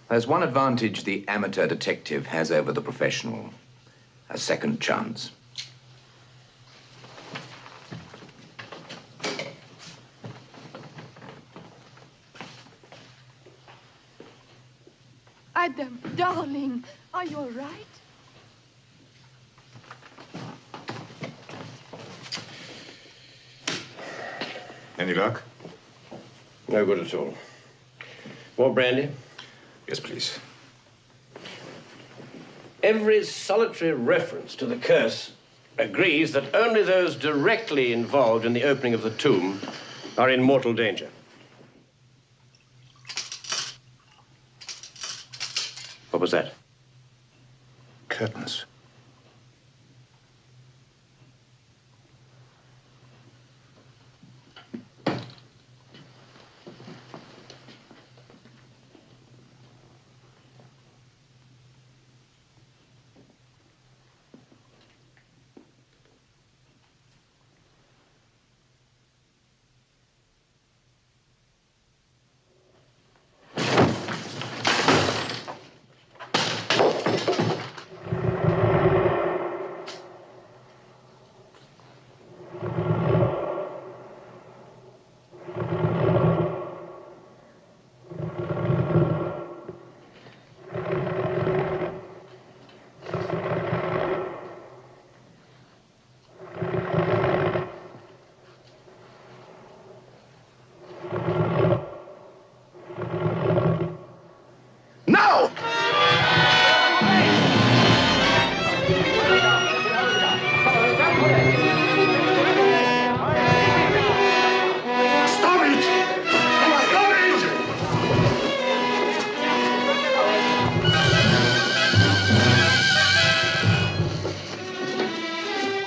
There's one advantage the amateur detective has over the professional. A second chance. Adam, darling, are you all right? Any luck? No good at all. More brandy? Yes, please. Every solitary reference to the curse agrees that only those directly involved in the opening of the tomb are in mortal danger. What was that? Curtains.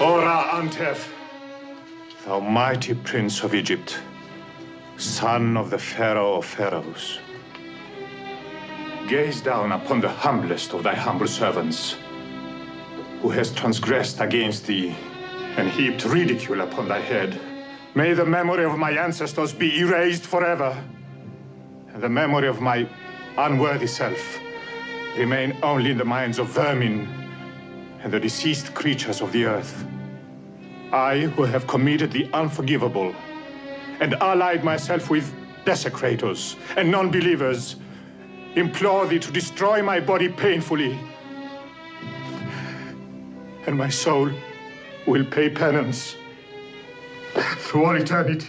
Ra-Antef, thou mighty prince of Egypt, son of the Pharaoh of Pharaohs, gaze down upon the humblest of thy humble servants, who has transgressed against thee and heaped ridicule upon thy head. May the memory of my ancestors be erased forever, and the memory of my unworthy self remain only in the minds of vermin and the deceased creatures of the earth. I, who have committed the unforgivable and allied myself with desecrators and non-believers, implore thee to destroy my body painfully, and my soul will pay penance through all eternity.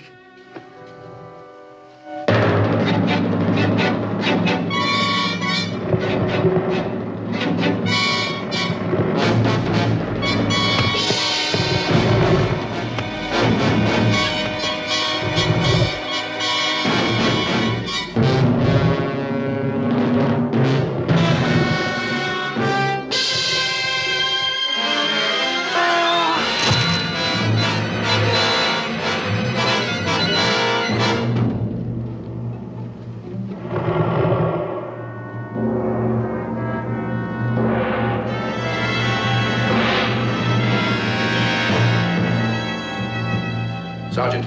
Sergeant,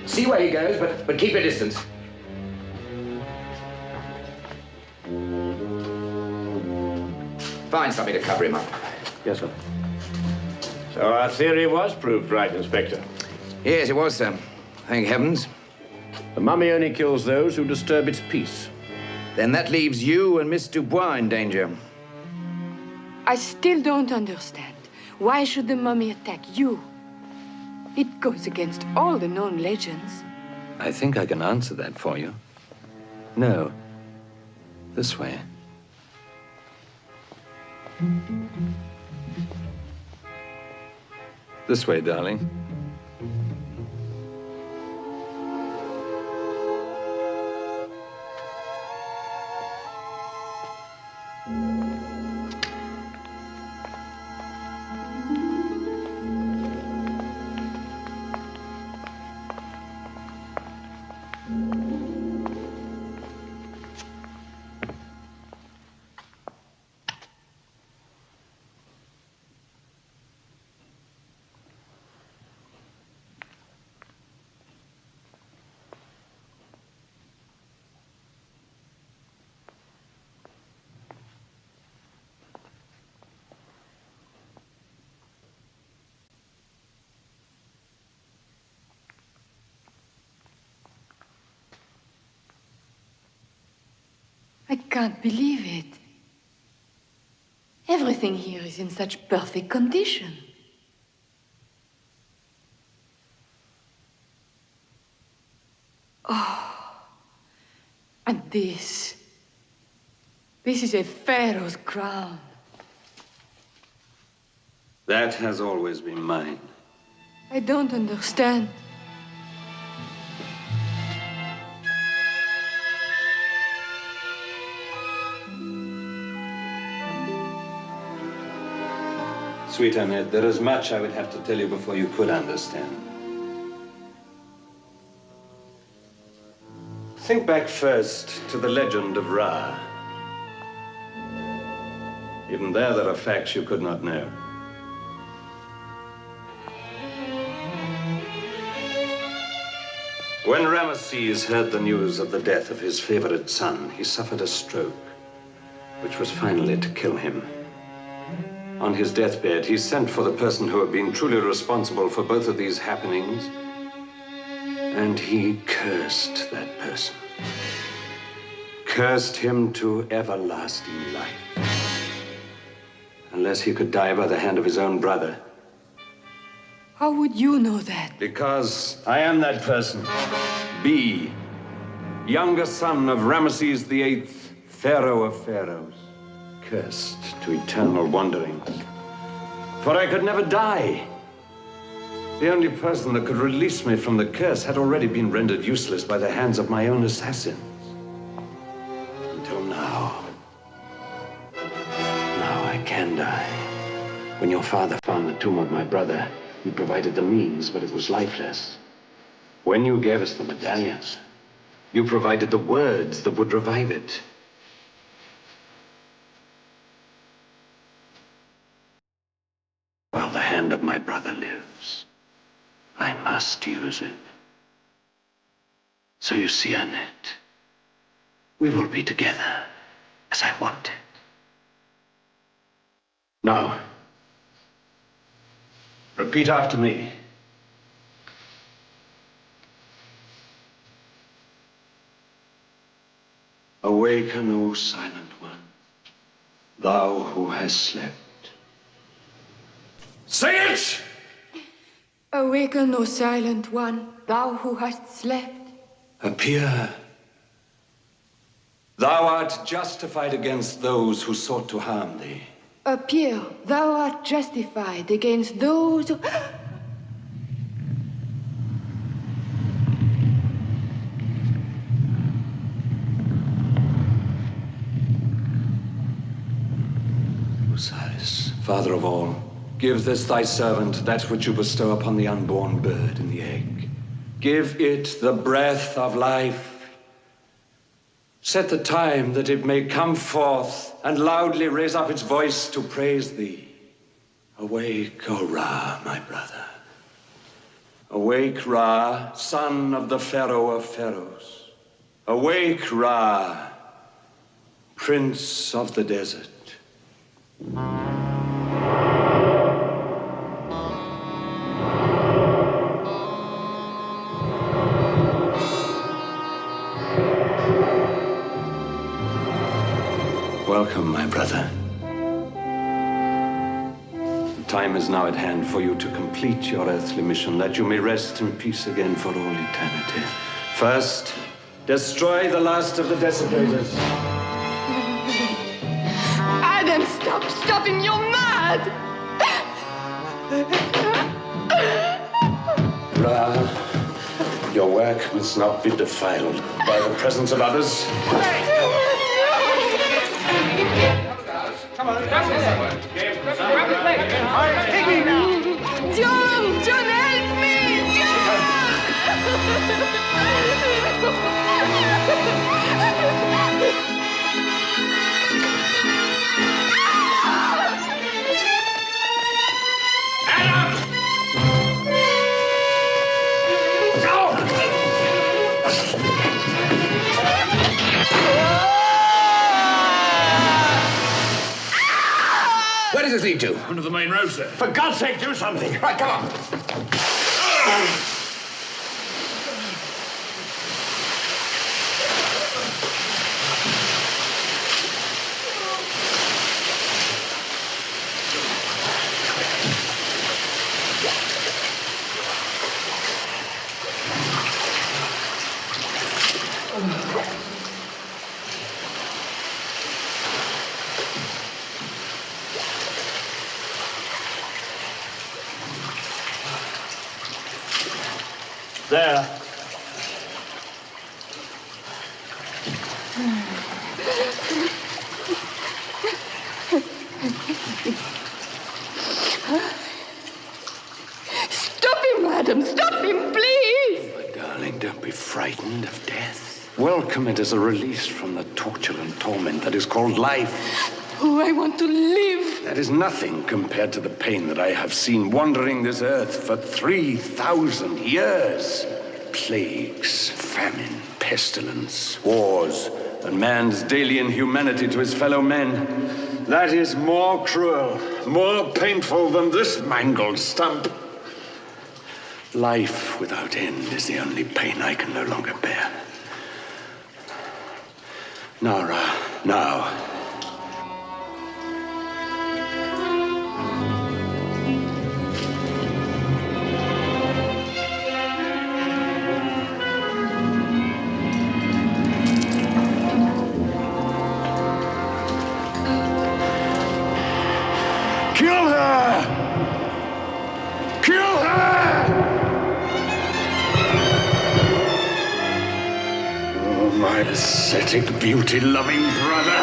see where he goes, but keep your distance. Find something to cover him up. Yes, sir. So our theory was proved right, Inspector. Yes, it was, sir. Thank heavens. The mummy only kills those who disturb its peace. Then that leaves you and Miss Dubois in danger. I still don't understand. Why should the mummy attack you? It goes against all the known legends. I think I can answer that for you. No. This way. This way, darling. I can't believe it. Everything here is in such perfect condition. Oh, and this is a pharaoh's crown. That has always been mine. I don't understand. Sweet Annette, there is much I would have to tell you before you could understand. Think back first to the legend of Ra. Even there are facts you could not know. When Ramesses heard the news of the death of his favorite son, he suffered a stroke, which was finally to kill him. On his deathbed, he sent for the person who had been truly responsible for both of these happenings, and he cursed that person. Cursed him to everlasting life. Unless he could die by the hand of his own brother. How would you know that? Because I am that person. B, younger son of Ramesses VIII, Pharaoh of Pharaohs. Cursed to eternal wanderings. For I could never die. The only person that could release me from the curse had already been rendered useless by the hands of my own assassins. Until now. Now I can die. When your father found the tomb of my brother, he provided the means, but it was lifeless. When you gave us the medallions, you provided the words that would revive it. While the hand of my brother lives, I must use it. So you see, Annette, we will be together as I want it. Now, repeat after me. Awaken, O silent one, thou who hast slept. Say it! Awaken, O silent one, thou who hast slept. Appear. Thou art justified against those who sought to harm thee. Appear, thou art justified against those who... Osiris, Father of all, give this thy servant that which you bestow upon the unborn bird in the egg. Give it the breath of life. Set the time that it may come forth and loudly raise up its voice to praise thee. Awake, O Ra, my brother. Awake, Ra, son of the Pharaoh of Pharaohs. Awake, Ra, Prince of the desert. Welcome, my brother. The time is now at hand for you to complete your earthly mission, that you may rest in peace again for all eternity. First, destroy the last of the desecrators. Adam, stop him, you're mad! Ra, your work must not be defiled by the presence of others. Come on, John, help me! Where does this lead to? Under the main road, sir. For God's sake, do something. Right, come on. There. Stop him, Adam, stop him, please! My darling, don't be frightened of death. Welcome it as a release from the torture and torment that is called life. Oh, I want to live. That is nothing compared to the pain that I have seen wandering this earth for 3,000 years. Plagues, famine, pestilence, wars, and man's daily inhumanity to his fellow men. That is more cruel, more painful than this mangled stump. Life without end is the only pain I can no longer bear. Now, Ra, now. Kill her! Kill her! Oh, my ascetic, beauty-loving brother!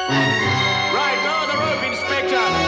Right, lower the rope, Inspector.